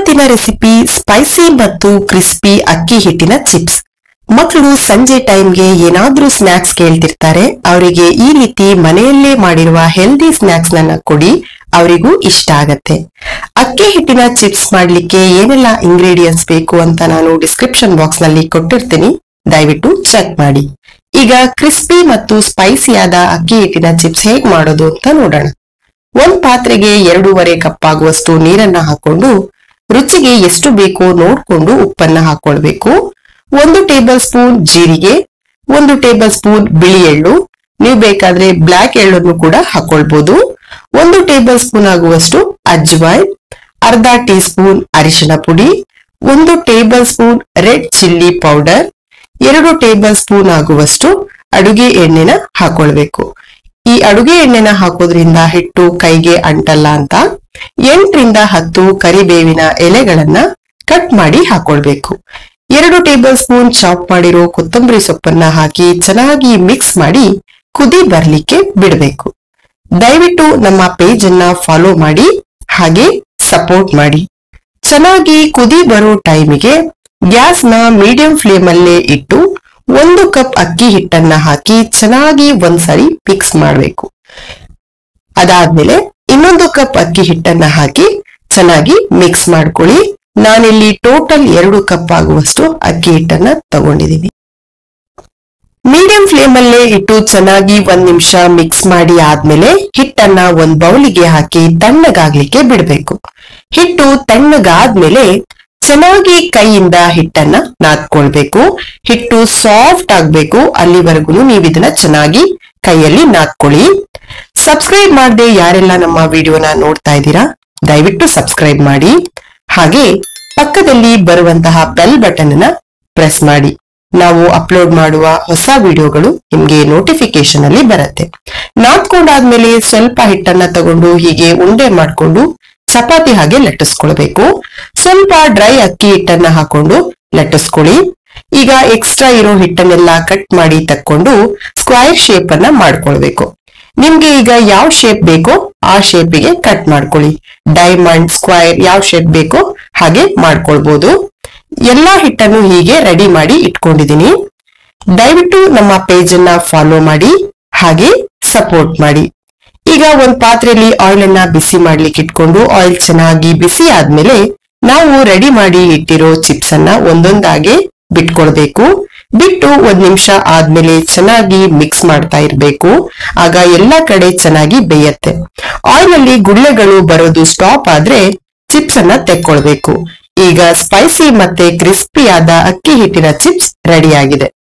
ಇವತ್ತಿನ recipe spicy ಮತ್ತು crispy ಅಕ್ಕಿ ಹಿಟ್ಟಿನ ಚಿಪ್ಸ್. ಮಕ್ಕಳು ಸಂಜೆ ಟೈಮ್ಗೆ ಏನಾದ್ರೂ ಸ್ನಾಕ್ಸ್ ಕೇಳ್ತಿರ್ತಾರೆ. ಅವರಿಗೆ ಈ ರೀತಿ ಮನೆಯಲ್ಲೇ ಮಾಡಿರುವ ಹೆಲ್ದಿ ಸ್ನಾಕ್ಸ್ ನನ್ನ ಕೊಡಿ, ಅವರಿಗೂ ಇಷ್ಟ ಆಗತ್ತೆ. ಅಕ್ಕಿ ಹಿಟ್ಟಿನ ಚಿಪ್ಸ್ ಮಾಡ್ಲಿಕ್ಕೆ ಏನೆಲ್ಲ ಇಂಗ್ರೀಡಿಯೆಂಟ್ಸ್ ಬೇಕು ಅಂತ ನಾನು ಡಿಸ್ಕ್ರಿಪ್ಷನ್ ಬಾಕ್ಸ್ ನಲ್ಲಿ ಕೊಟ್ಟಿರ್ತೀನಿ, ದಯವಿಟ್ಟು ಚೆಕ್ ಮಾಡಿ. ಈಗ ಕ್ರಿಸ್ಪಿ ಮತ್ತು ಸ್ಪೈಸಿ ಆದ ಅಕ್ಕಿ ಹಿಟ್ಟಿನ ಚಿಪ್ಸ್ ಹೇಗ್ ಮಾಡೋದು ಅಂತ ನೋಡೋಣ. ಒಂದ್ ಪಾತ್ರೆಗೆ 2.5 ಕಪ್ ಆಗುವಷ್ಟು ನೀರನ್ನ ಹಾಕೊಂಡು ರುಚಿಗೆ ಎಷ್ಟು ಬೇಕೋ ನೋಡ್ಕೊಂಡು ಉಪ್ಪನ್ನ ಹಾಕೊಳ್ಬೇಕು. 1 ಟೇಬಲ್ ಸ್ಪೂನ್ ಜೀರಿಗೆ, 1 ಟೇಬಲ್ ಸ್ಪೂನ್ ಬಿಳಿ ಎಳ್ಳು, ನೀವು ಬೇಕಾದ್ರೆ ಬ್ಲಾಕ್ ಎಳ್ಳನ್ನು ಕೂಡ ಹಾಕೊಳ್ಬಹುದು. 1 ಟೇಬಲ್ ಸ್ಪೂನ್ ಆಗುವಷ್ಟು ಅಜ್ವಾಯಿನ್, ಅರ್ಧ ಟೀ ಸ್ಪೂನ್ ಅರಿಶಿನ ಪುಡಿ, 1 table spoon red chilli powder, 2 table spoon ಆಗುವಷ್ಟು ಅಡುಗೆ ಎಣ್ಣೆನ ಹಾಕೊಳ್ಬೇಕು. ಈ ಅಡುಗೆ ಎಣ್ಣೆನ ಹಾಕೋದ್ರಿಂದ ಹಿಟ್ಟು ಕೈಗೆ ಅಂಟಲ್ಲ ಅಂತ 8 ರಿಂದ 10 ಕರಿಬೇವಿನ ಎಲೆಗಳನ್ನ ಕಟ್ ಮಾಡಿ ಹಾಕೊಳ್ಬೇಕು. 2 ಟೇಬಲ್ ಸ್ಪೂನ್ ಚಾಪ್ ಮಾಡಿರೋ ಕೊತ್ತಂಬರಿ ಸೊಪ್ಪನ್ನ ಹಾಕಿ ಚೆನ್ನಾಗಿ ಮಿಕ್ಸ್ ಮಾಡಿ ಕುದಿ ಬರ್ಲಿಕ್ಕೆ ಬಿಡಬೇಕು. ದಯವಿಟ್ಟು ನಮ್ಮ ಪೇಜ್ ಅನ್ನ ಫಾಲೋ ಮಾಡಿ, ಹಾಗೆ ಸಪೋರ್ಟ್ ಮಾಡಿ. ಚೆನ್ನಾಗಿ ಕುದಿ ಬರೋ ಟೈಮಿಗೆ ಗ್ಯಾಸ್ ನ ಮೀಡಿಯಂ ಫ್ಲೇಮ್ ಅಲ್ಲೇ ಇಟ್ಟು 1 ಕಪ್ ಅಕ್ಕಿ ಹಿಟ್ಟನ್ನ ಹಾಕಿ ಚೆನ್ನಾಗಿ ಒಂದ್ಸರಿ ಮಿಕ್ಸ್ ಮಾಡಬೇಕು. ಅದಾದ್ಮೇಲೆ ಇನ್ನೊಂದು ಕಪ್ ಅಕ್ಕಿ ಹಿಟ್ಟನ್ನ ಹಾಕಿ ಚೆನ್ನಾಗಿ ಮಿಕ್ಸ್ ಮಾಡ್ಕೊಳ್ಳಿ. ನಾನಿಲ್ಲಿ ಟೋಟಲ್ 2 ಕಪ್ ಆಗುವಷ್ಟು ಅಕ್ಕಿ ಹಿಟ್ಟನ್ನ ತಗೊಂಡಿದ್ದೀನಿ. ಮೀಡಿಯಂ ಫ್ಲೇಮ್ ಅಲ್ಲೇ ಇಟ್ಟು ಚೆನ್ನಾಗಿ 1 ನಿಮಿಷ ಮಿಕ್ಸ್ ಮಾಡಿ ಆದ್ಮೇಲೆ ಹಿಟ್ಟನ್ನ ಒಂದ್ ಬೌಲಿಗೆ ಹಾಕಿ ತಣ್ಣಗಾಗ್ಲಿಕ್ಕೆ ಬಿಡ್ಬೇಕು. ಹಿಟ್ಟು ತಣ್ಣಗಾದ್ಮೇಲೆ ಚೆನ್ನಾಗಿ ಕೈಯಿಂದ ಹಿಟ್ಟನ್ನ ನಾದ್ಕೊಳ್ಬೇಕು. ಹಿಟ್ಟು ಸಾಫ್ಟ್ ಆಗ್ಬೇಕು, ಅಲ್ಲಿವರೆಗೂ ನೀವು ಇದನ್ನ ಚೆನ್ನಾಗಿ ಕೈಯಲ್ಲಿ ನಾದ್ಕೊಳ್ಳಿ. ಸಬ್ಸ್ಕ್ರೈಬ್ ಮಾಡದೆ ಯಾರೆಲ್ಲ ನಮ್ಮ ವಿಡಿಯೋನ ನೋಡ್ತಾ ಇದ್ದೀರಾ, ದಯವಿಟ್ಟು ಸಬ್ಸ್ಕ್ರೈಬ್ ಮಾಡಿ. ಹಾಗೆ ಪಕ್ಕದಲ್ಲಿ ಬರುವಂತಹ ಬೆಲ್ ಬಟನ್ ಅನ್ನ ಪ್ರೆಸ್ ಮಾಡಿ. ನಾವು ಅಪ್ಲೋಡ್ ಮಾಡುವ ಹೊಸ ವಿಡಿಯೋಗಳು ನಿಮ್ಗೆ ನೋಟಿಫಿಕೇಶನ್ ಅಲ್ಲಿ ಬರುತ್ತೆ. ನಾದ್ಕೊಂಡಾದ್ಮೇಲೆ ಸ್ವಲ್ಪ ಹಿಟ್ಟನ್ನ ತಗೊಂಡು ಹೀಗೆ ಉಂಡೆ ಮಾಡ್ಕೊಂಡು ಚಪಾತಿ ಹಾಗೆ ಲಟ್ಟಿಸ್ಕೊಳ್ಬೇಕು. ಸ್ವಲ್ಪ ಡ್ರೈ ಅಕ್ಕಿ ಹಿಟ್ಟನ್ನ ಹಾಕೊಂಡು ಲಟ್ಟಿಸ್ಕೊಳ್ಳಿ. ಈಗ ಎಕ್ಸ್ಟ್ರಾ ಇರೋ ಹಿಟ್ಟನ್ನೆಲ್ಲ ಕಟ್ ಮಾಡಿ ತಕ್ಕೊಂಡು ಸ್ಕ್ವೈರ್ ಶೇಪ್ ಅನ್ನ ಮಾಡ್ಕೊಳ್ಬೇಕು. ನಿಮ್ಗೆ ಈಗ ಯಾವ ಶೇಪ್ ಬೇಕೋ ಆ ಶೇಪಿಗೆ ಕಟ್ ಮಾಡ್ಕೊಳ್ಳಿ. ಡೈಮಂಡ್, ಸ್ಕ್ವೈರ್ ಯಾವ ಶೇಪ್ ಬೇಕೋ ಹಾಗೆ ಮಾಡ್ಕೊಳ್ಬಹುದು. ಎಲ್ಲಾ ಹಿಟ್ಟನ್ನು ಹೀಗೆ ರೆಡಿ ಮಾಡಿ ಇಟ್ಕೊಂಡಿದೀನಿ. ದಯವಿಟ್ಟು ನಮ್ಮ ಪೇಜ್ ಅನ್ನ ಫಾಲೋ ಮಾಡಿ, ಹಾಗೆ ಸಪೋರ್ಟ್ ಮಾಡಿ. ಈಗ ಒಂದ್ ಪಾತ್ರೆಯಲ್ಲಿ ಆಯಿಲ್ ಅನ್ನ ಬಿಸಿ ಮಾಡ್ಲಿಕ್ಕೆ ಇಟ್ಕೊಂಡು ಆಯಿಲ್ ಚೆನ್ನಾಗಿ ಬಿಸಿ ಆದ್ಮೇಲೆ ನಾವು ರೆಡಿ ಮಾಡಿ ಇಟ್ಟಿರೋ ಚಿಪ್ಸ್ ಅನ್ನ ಒಂದೊಂದಾಗೆ ಬಿಟ್ಕೊಳ್ಬೇಕು. ಬಿಟ್ಟು 1 ನಿಮಿಷ ಆದ್ಮೇಲೆ ಚೆನ್ನಾಗಿ ಮಿಕ್ಸ್ ಮಾಡ್ತಾ ಇರ್ಬೇಕು. ಆಗ ಎಲ್ಲಾ ಕಡೆ ಚೆನ್ನಾಗಿ ಬೇಯತ್ತೆ. ಆಯಿಲ್ ಅಲ್ಲಿ ಗುಳ್ಳೆಗಳು ಬರೋದು ಸ್ಟಾಪ್ ಆದ್ರೆ ಚಿಪ್ಸ್ ಅನ್ನ ತೆಕ್ಕೊಳ್ಬೇಕು. ಈಗ ಸ್ಪೈಸಿ ಮತ್ತೆ ಕ್ರಿಸ್ಪಿ ಆದ ಅಕ್ಕಿ ಹಿಟ್ಟಿನ ಚಿಪ್ಸ್ ರೆಡಿ ಆಗಿದೆ.